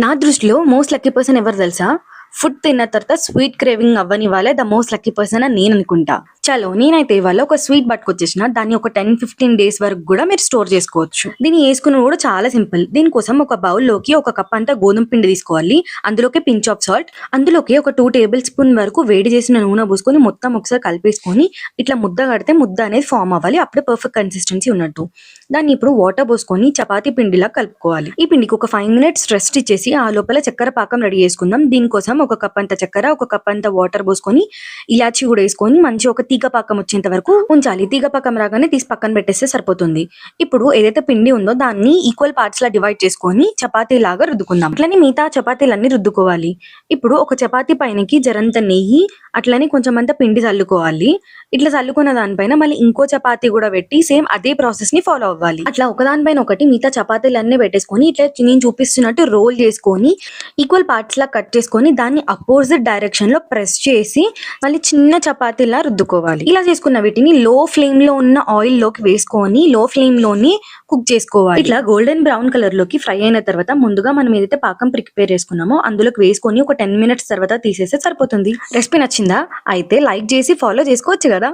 నా దృష్టిలో most lucky person ఎవరు తెలుసా? ఫుడ్ తిన్న తర్వాత స్వీట్ క్రేవింగ్ అవ్వని వాళ్ళే ద మోస్ట్ లక్కీ పర్సన్ అని నేను అనుకుంటా. చలో నేనైతే ఇవాళ ఒక స్వీట్ పట్టుకొచ్చేసిన. దాన్ని ఒక 10-15 డేస్ వరకు కూడా మీరు స్టోర్ చేసుకోవచ్చు. దీన్ని వేసుకున్నది కూడా చాలా సింపుల్. దీనికోసం ఒక బౌల్లోకి ఒక కప్ అంతా గోధుమ పిండి తీసుకోవాలి. అందులోకి పించ్ ఆఫ్ సాల్ట్, అందులోకి ఒక 2 టేబుల్ స్పూన్ వరకు వేడి చేసిన నూనె పోసుకొని మొత్తం ఒకసారి కలిపేసుకొని ఇట్లా ముద్ద కడితే ముద్ద అనేది ఫామ్ అవ్వాలి. అప్పుడే పర్ఫెక్ట్ కన్సిస్టెన్సీ ఉన్నట్టు. దాన్ని ఇప్పుడు వాటర్ పోసుకొని చపాతీ పిండిలా కలుపుకోవాలి. ఈ పిండికి ఒక 5 మినిట్స్ రెస్ట్ ఇచ్చేసి ఆ లోపల చక్కెర పాకం రెడీ చేసుకుందాం. దీనికోసం ఒక కప్ అంత చక్కెర, ఒక కప్ అంత వాటర్ పోసుకొని ఇలాచి కూడా వేసుకొని మంచి ఒక తీగ పాకం వచ్చేంత వరకు ఉంచాలి. తీగ పాకం రాగానే తీసి పక్కన పెట్టేస్తే సరిపోతుంది. ఇప్పుడు ఏదైతే పిండి ఉందో దాన్ని ఈక్వల్ పార్ట్స్ లా డివైడ్ చేసుకొని చపాతీ లాగా రుద్దుకుందాం. అట్లనే మిగతా చపాతీలన్నీ రుద్దుకోవాలి. ఇప్పుడు ఒక చపాతీ పైనకి జరంత నెయ్యి, అట్లనే కొంచెం అంత పిండి చల్లుకోవాలి. ఇట్లా చల్లుకున్న దానిపైన మళ్ళీ ఇంకో చపాతీ కూడా పెట్టి సేమ్ అదే ప్రాసెస్ ని ఫాలో అవ్వాలి. అట్లా ఒకదానిపైన ఒకటి మిగతా చపాతీలన్నీ పెట్టేసుకొని ఇట్లా నేను చూపిస్తున్నట్టు రోల్ చేసుకొని ఈక్వల్ పార్ట్స్ లా కట్ చేసుకొని దాన్ని అపోజిట్ డైరెక్షన్ లో ప్రెస్ చేసి మళ్ళీ చిన్న చపాతీలా రుద్దుకోవాలి. ఇలా చేసుకున్న వీటిని లో ఫ్లేమ్ లో ఉన్న ఆయిల్ లోకి వేసుకొని లో ఫ్లేమ్ లోని కుక్ చేసుకోవాలి. ఇట్లా గోల్డెన్ బ్రౌన్ కలర్ లోకి ఫ్రై అయిన తర్వాత ముందుగా మనం ఏదైతే పాకం ప్రిపేర్ చేసుకున్నామో అందులోకి వేసుకొని ఒక 10 మినిట్స్ తర్వాత తీసేస్తే సరిపోతుంది. రెసిపీ నచ్చిందా? అయితే లైక్ చేసి ఫాలో చేసుకోవచ్చు కదా.